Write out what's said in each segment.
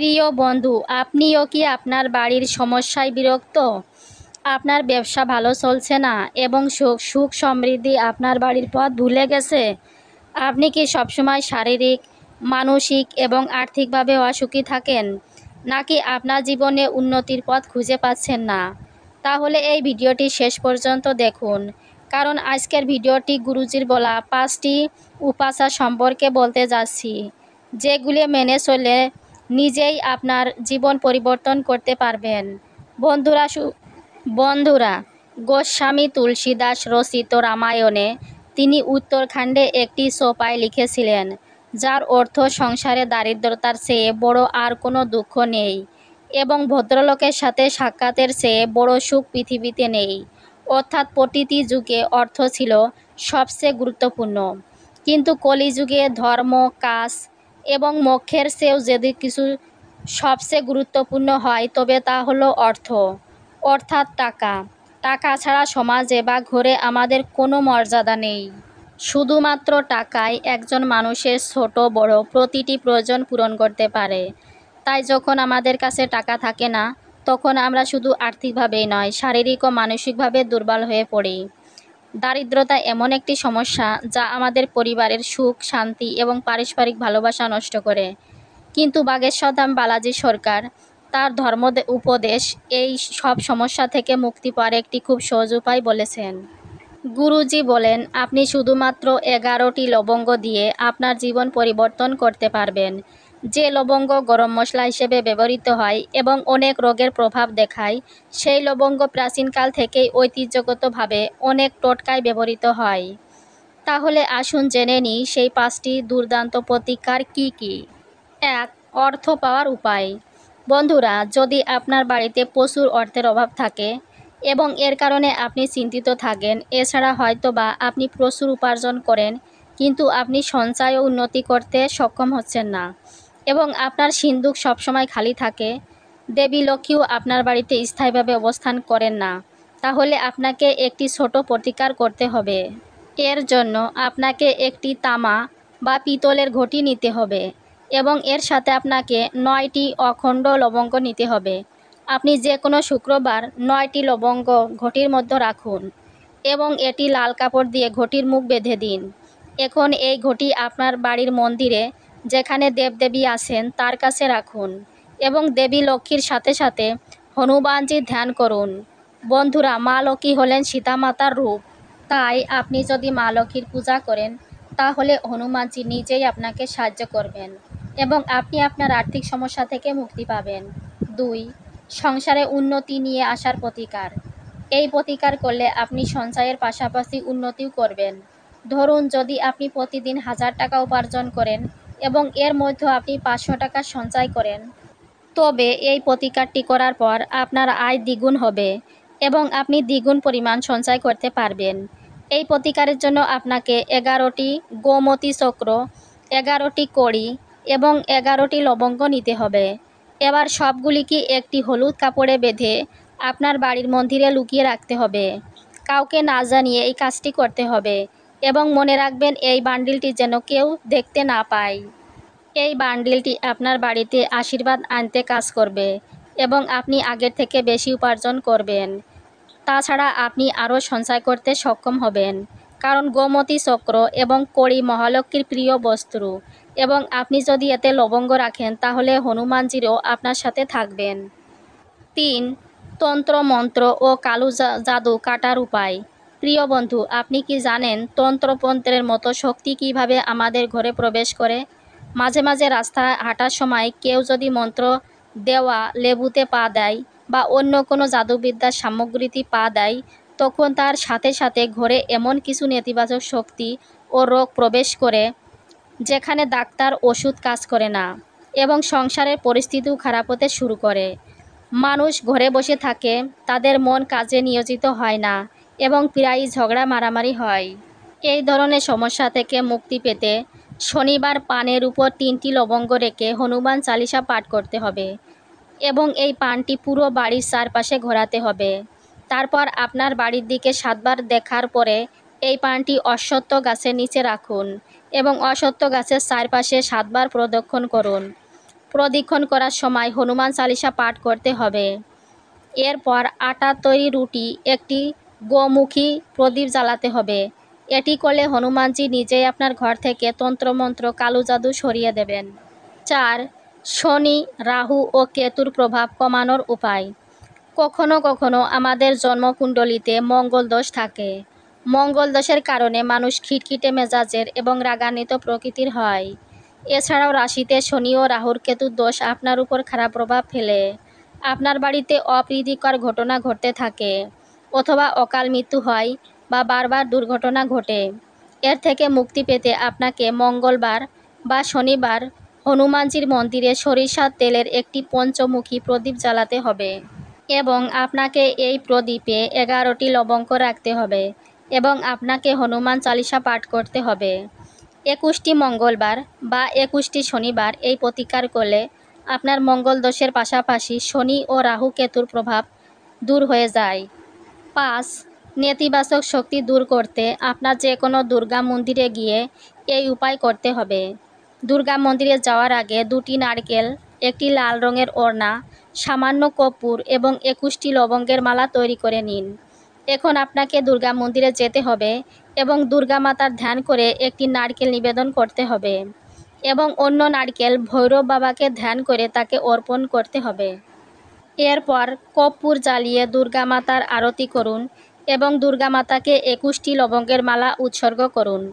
প্রিয় বন্ধু, আপনিও কি আপনার বাড়ির সমস্যায় বিরক্ত? আপনার ব্যবসা ভালো চলছে না এবং সুখ সুখ সমৃদ্ধি আপনার বাড়ির পথ ভুলে গেছে? আপনি কি সবসময় শারীরিক, মানসিক এবং আর্থিকভাবে অসুখী থাকেন? নাকি আপনার জীবনে উন্নতির পথ খুঁজে পাচ্ছেন না? তাহলে এই ভিডিওটি শেষ পর্যন্ত দেখুন, কারণ আজকের ভিডিওটি গুরুজির বলা 5টি উপাচার সম্পর্কে বলতে যাচ্ছি, যেগুলি মেনে চলে নিজেই আপনার জীবন পরিবর্তন করতে পারবেন। বন্ধুরা বন্ধুরা গোস্বামী তুলসীদাস রচিত রামায়ণে তিনি উত্তরখণ্ডে একটি সোপায় লিখেছিলেন, যার অর্থ সংসারে দারিদ্রতার চেয়ে বড় আর কোনো দুঃখ নেই এবং ভদ্রলোকের সাথে সাক্ষাতের চেয়ে বড় সুখ পৃথিবীতে নেই। অর্থাৎ প্রতিটি যুগে অর্থ ছিল সবচেয়ে গুরুত্বপূর্ণ, কিন্তু কলিযুগে ধর্ম, কাজ এবং মোক্ষের চেয়েও যদি কিছু সবচেয়ে গুরুত্বপূর্ণ হয়, তবে তা হলো অর্থ, অর্থাৎ টাকা। টাকা ছাড়া সমাজে বা ঘরে আমাদের কোনো মর্যাদা নেই। শুধুমাত্র টাকাই একজন মানুষের ছোট বড় প্রতিটি প্রয়োজন পূরণ করতে পারে। তাই যখন আমাদের কাছে টাকা থাকে না, তখন আমরা শুধু আর্থিকভাবেই নয়, শারীরিক ও মানসিকভাবে দুর্বল হয়ে পড়ি। দারিদ্রতা এমন একটি সমস্যা যা আমাদের পরিবারের সুখ, শান্তি এবং পারস্পরিক ভালোবাসা নষ্ট করে। কিন্তু বাগেশ্বরধাম বালাজি সরকার তার ধর্ম উপদেশ এই সব সমস্যা থেকে মুক্তি পাওয়ার একটি খুব সহজ উপায় বলেছেন। গুরুজি বলেন, আপনি শুধুমাত্র 11টি লবঙ্গ দিয়ে আপনার জীবন পরিবর্তন করতে পারবেন। যে লবঙ্গ গরম মশলা হিসেবে ব্যবহৃত হয় এবং অনেক রোগের প্রভাব দেখায়, সেই লবঙ্গ প্রাচীনকাল থেকেই ঐতিহ্যগতভাবে অনেক টোটকায় ব্যবহৃত হয়। তাহলে আসুন জেনে নিই সেই 5টি দুর্দান্ত প্রতিকার কি কি। 1. অর্থ পাওয়ার উপায়। বন্ধুরা, যদি আপনার বাড়িতে প্রচুর অর্থের অভাব থাকে এবং এর কারণে আপনি চিন্তিত থাকেন, এছাড়া হয়তোবা আপনি প্রচুর উপার্জন করেন কিন্তু আপনি সঞ্চয় ও উন্নতি করতে সক্ষম হচ্ছেন না এবং আপনার সিন্দুক সবসময় খালি থাকে, দেবী লক্ষ্মীও আপনার বাড়িতে স্থায়ীভাবে অবস্থান করেন না, তাহলে আপনাকে একটি ছোট প্রতিকার করতে হবে। এর জন্য আপনাকে একটি তামা বা পিতলের ঘটি নিতে হবে এবং এর সাথে আপনাকে 9টি অখণ্ড লবঙ্গ নিতে হবে। আপনি যে কোনো শুক্রবার 9টি লবঙ্গ ঘটির মধ্যে রাখুন এবং এটি লাল কাপড় দিয়ে ঘটির মুখ বেঁধে দিন। এখন এই ঘটি আপনার বাড়ির মন্দিরে, যেখানে দেবদেবী আছেন, তার কাছে রাখুন এবং দেবী লক্ষ্মীর সাথে সাথে হনুমানজির ধ্যান করুন। বন্ধুরা, মা লক্ষ্মী হলেন সীতামাতার রূপ, তাই আপনি যদি মা লক্ষ্মীর পূজা করেন, তাহলে হনুমানজি নিজেই আপনাকে সাহায্য করবেন এবং আপনি আপনার আর্থিক সমস্যা থেকে মুক্তি পাবেন। 2. সংসারে উন্নতি নিয়ে আসার প্রতিকার। এই প্রতিকার করলে আপনি সঞ্চয়ের পাশাপাশি উন্নতিও করবেন। ধরুন, যদি আপনি প্রতিদিন 1000 টাকা উপার্জন করেন এবং এর মধ্যে আপনি 500 টাকা সঞ্চয় করেন, তবে এই প্রতিকারটি করার পর আপনার আয় দ্বিগুণ হবে এবং আপনি দ্বিগুণ পরিমাণ সঞ্চয় করতে পারবেন। এই প্রতিকারের জন্য আপনাকে 11টি গোমতী চক্র, 11টি কড়ি এবং 11টি লবঙ্গ নিতে হবে। এবার সবগুলিকে একটি হলুদ কাপড়ে বেঁধে আপনার বাড়ির মন্দিরে লুকিয়ে রাখতে হবে। কাউকে না জানিয়ে এই কাজটি করতে হবে এবং মনে রাখবেন, এই বান্ডিলটি যেন কেউ দেখতে না পায়। এই বান্ডিলটি আপনার বাড়িতে আশীর্বাদ আনতে কাজ করবে এবং আপনি আগের থেকে বেশি উপার্জন করবেন। তাছাড়া আপনি আরও সঞ্চয় করতে সক্ষম হবেন, কারণ গোমতী চক্র এবং কড়ি মহালক্ষ্মীর প্রিয় বস্তু এবং আপনি যদি এতে লবঙ্গ রাখেন, তাহলে হনুমানজিরও আপনার সাথে থাকবেন। 3. তন্ত্র মন্ত্র ও কালো জাদু কাটার উপায়। প্রিয় বন্ধু, আপনি কি জানেন তন্ত্রমন্ত্রের মতো শক্তি কিভাবে আমাদের ঘরে প্রবেশ করে? মাঝে মাঝে রাস্তায় হাঁটার সময় কেউ যদি মন্ত্র দেওয়া লেবুতে পা দেয় বা অন্য কোনো জাদুবিদ্যার সামগ্রীতে পা দেয়, তখন তার সাথে সাথে ঘরে এমন কিছু নেতিবাচক শক্তি ও রোগ প্রবেশ করে, যেখানে ডাক্তার ওষুধ কাজ করে না এবং সংসারের পরিস্থিতিও খারাপ হতে শুরু করে। মানুষ ঘরে বসে থাকে, তাদের মন কাজে নিয়োজিত হয় না এবং প্রায়ই ঝগড়া মারামারি হয়। এই ধরনের সমস্যা থেকে মুক্তি পেতে শনিবার পানের উপর 3টি লবঙ্গ রেখে হনুমান চালিসা পাঠ করতে হবে এবং এই পানটি পুরো বাড়ির চারপাশে ঘোরাতে হবে। তারপর আপনার বাড়ির দিকে 7বার দেখার পরে এই পানটি অশ্বত্থ গাছের নিচে রাখুন এবং অশ্বত্থ গাছের চারপাশে 7বার প্রদক্ষিণ করুন। প্রদক্ষিণ করার সময় হনুমান চালিসা পাঠ করতে হবে। এরপর আটা তৈরি রুটি একটি গোমুখী প্রদীপ জ্বালাতে হবে। এটি করলে হনুমানজি নিজেই আপনার ঘর থেকে তন্ত্রমন্ত্র কালো জাদু সরিয়ে দেবেন। 4. শনি, রাহু ও কেতুর প্রভাব কমানোর উপায়। কখনো কখনো আমাদের জন্মকুণ্ডলিতে মঙ্গল দোষ থাকে। মঙ্গল দোষের কারণে মানুষ খিটখিটে মেজাজের এবং রাগান্বিত প্রকৃতির হয়। এছাড়াও রাশিতে শনি ও রাহুর কেতুর দোষ আপনার উপর খারাপ প্রভাব ফেলে। আপনার বাড়িতে অপ্রীতিকর ঘটনা ঘটতে থাকে, অথবা অকাল মৃত্যু হয় বা বারবার দুর্ঘটনা ঘটে। এর থেকে মুক্তি পেতে আপনাকে মঙ্গলবার বা শনিবার হনুমানজির মন্দিরে সরিষার তেলের একটি পঞ্চমুখী প্রদীপ জ্বালাতে হবে এবং আপনাকে এই প্রদীপে 11টি লবঙ্গ রাখতে হবে এবং আপনাকে হনুমান চালিসা পাঠ করতে হবে। 21টি মঙ্গলবার বা 21টি শনিবার এই প্রতিকার করলে আপনার মঙ্গল দোষের পাশাপাশি শনি ও রাহু কেতুর প্রভাব দূর হয়ে যায়। 5. নেতিবাচক শক্তি দূর করতে আপনার যে কোনো দুর্গা মন্দিরে গিয়ে এই উপায় করতে হবে। দুর্গা মন্দিরে যাওয়ার আগে 2টি নারকেল, একটি লাল রঙের ওড়না, সামান্য কর্পূর এবং 21টি লবঙ্গের মালা তৈরি করে নিন। এখন আপনাকে দুর্গা মন্দিরে যেতে হবে এবং দুর্গা মাতার ধ্যান করে একটি নারকেল নিবেদন করতে হবে এবং অন্য নারকেল ভৈরব বাবাকে ধ্যান করে তাকে অর্পণ করতে হবে। এরপর কর্পূর জ্বালিয়ে দুর্গা মাতার আরতি করুন এবং দুর্গা মাতাকে 21টি লবঙ্গের মালা উৎসর্গ করুন।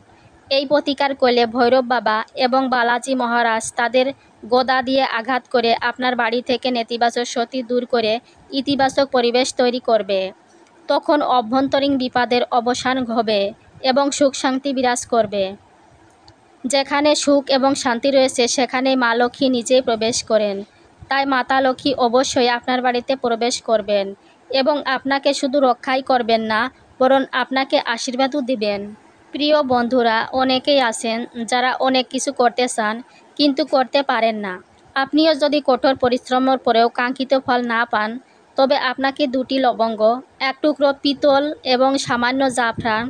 এই প্রতিকার করলে ভৈরব বাবা এবং বালাজি মহারাজ তাদের গদা দিয়ে আঘাত করে আপনার বাড়ি থেকে নেতিবাচক শক্তি দূর করে ইতিবাচক পরিবেশ তৈরি করবে। তখন অভ্যন্তরীণ বিপদের অবসান হবে এবং সুখ শান্তি বিরাজ করবে। যেখানে সুখ এবং শান্তি রয়েছে সেখানেই মা লক্ষ্মী নিজেই প্রবেশ করেন। তাই মাতা লক্ষ্মী অবশ্যই আপনার বাড়িতে প্রবেশ করবেন এবং আপনাকে শুধু রক্ষাই করবেন না, বরং আপনাকে আশীর্বাদও দিবেন। প্রিয় বন্ধুরা, অনেকেই আছেন যারা অনেক কিছু করতে চান কিন্তু করতে পারেন না। আপনিও যদি কঠোর পরিশ্রমের পরেও কাঙ্ক্ষিত ফল না পান, তবে আপনাকে 2টি লবঙ্গ, 1 টুকরো পিতল এবং সামান্য জাফরান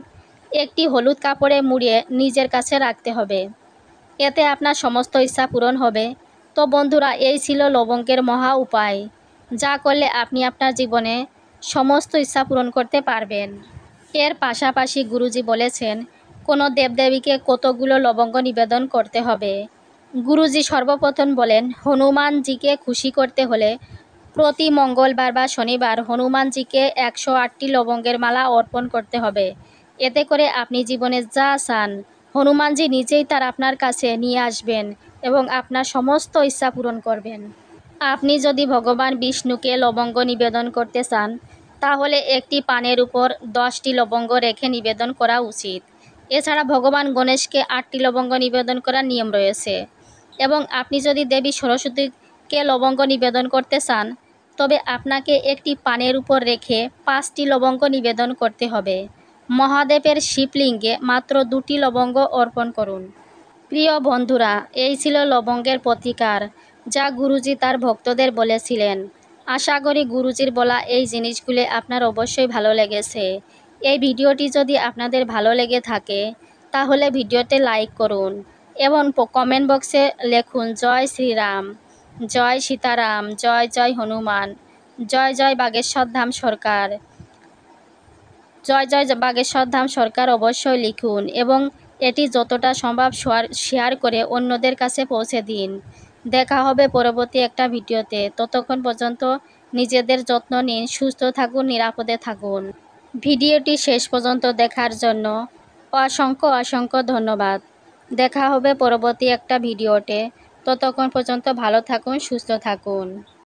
একটি হলুদ কাপড়ে মুড়িয়ে নিজের কাছে রাখতে হবে। এতে আপনার সমস্ত ইচ্ছা পূরণ হবে। তো বন্ধুরা, এই ছিল লবঙ্গের মহা উপায়, যা করলে আপনি আপনার জীবনে সমস্ত ইচ্ছা পূরণ করতে পারবেন। এর পাশাপাশি গুরুজি বলেছেন কোনো দেবদেবীকে কতগুলো লবঙ্গ নিবেদন করতে হবে। গুরুজি সর্বপ্রথম বলেন হনুমানজিকে খুশি করতে হলে প্রতি মঙ্গলবার বা শনিবার হনুমানজিকে 108টি লবঙ্গের মালা অর্পণ করতে হবে। এতে করে আপনি জীবনে যা চান হনুমানজি নিজেই তার আপনার কাছে নিয়ে আসবেন এবং আপনার সমস্ত ইচ্ছা পূরণ করবেন। আপনি যদি ভগবান বিষ্ণুকে লবঙ্গ নিবেদন করতে চান, তাহলে একটি পানের উপর 10টি লবঙ্গ রেখে নিবেদন করা উচিত। এছাড়া ভগবান গণেশকে 8টি লবঙ্গ নিবেদন করার নিয়ম রয়েছে এবং আপনি যদি দেবী সরস্বতীকে লবঙ্গ নিবেদন করতে চান, তবে আপনাকে একটি পানের উপর রেখে 5টি লবঙ্গ নিবেদন করতে হবে। মহাদেবের শিবলিঙ্গে মাত্র 2টি লবঙ্গ অর্পণ করুন। প্রিয় বন্ধুরা, এই ছিল লবঙ্গের প্রতিকার, যা গুরুজি তার ভক্তদের বলেছিলেন। আশা করি গুরুজির বলা এই জিনিসগুলি আপনার অবশ্যই ভালো লেগেছে। এই ভিডিওটি যদি আপনাদের ভালো লেগে থাকে তাহলে ভিডিওতে লাইক করুন এবং কমেন্ট বক্সে লিখুন জয় শ্রীরাম, জয় সীতারাম, জয় জয় হনুমান, জয় জয় বাগেশ্বর ধাম সরকার, জয় জয় বাগেশ্বর ধাম সরকার অবশ্যই লিখুন এবং এটি যতটা সম্ভব শেয়ার করে অন্যদের কাছে পৌঁছে দিন। দেখা হবে পরবর্তী একটা ভিডিওতে। ততক্ষণ পর্যন্ত নিজেদের যত্ন নিন, সুস্থ থাকুন, নিরাপদে থাকুন। ভিডিওটি শেষ পর্যন্ত দেখার জন্য অসংখ্য অসংখ্য ধন্যবাদ। দেখা হবে পরবর্তী একটা ভিডিওতে। ততক্ষণ পর্যন্ত ভালো থাকুন, সুস্থ থাকুন।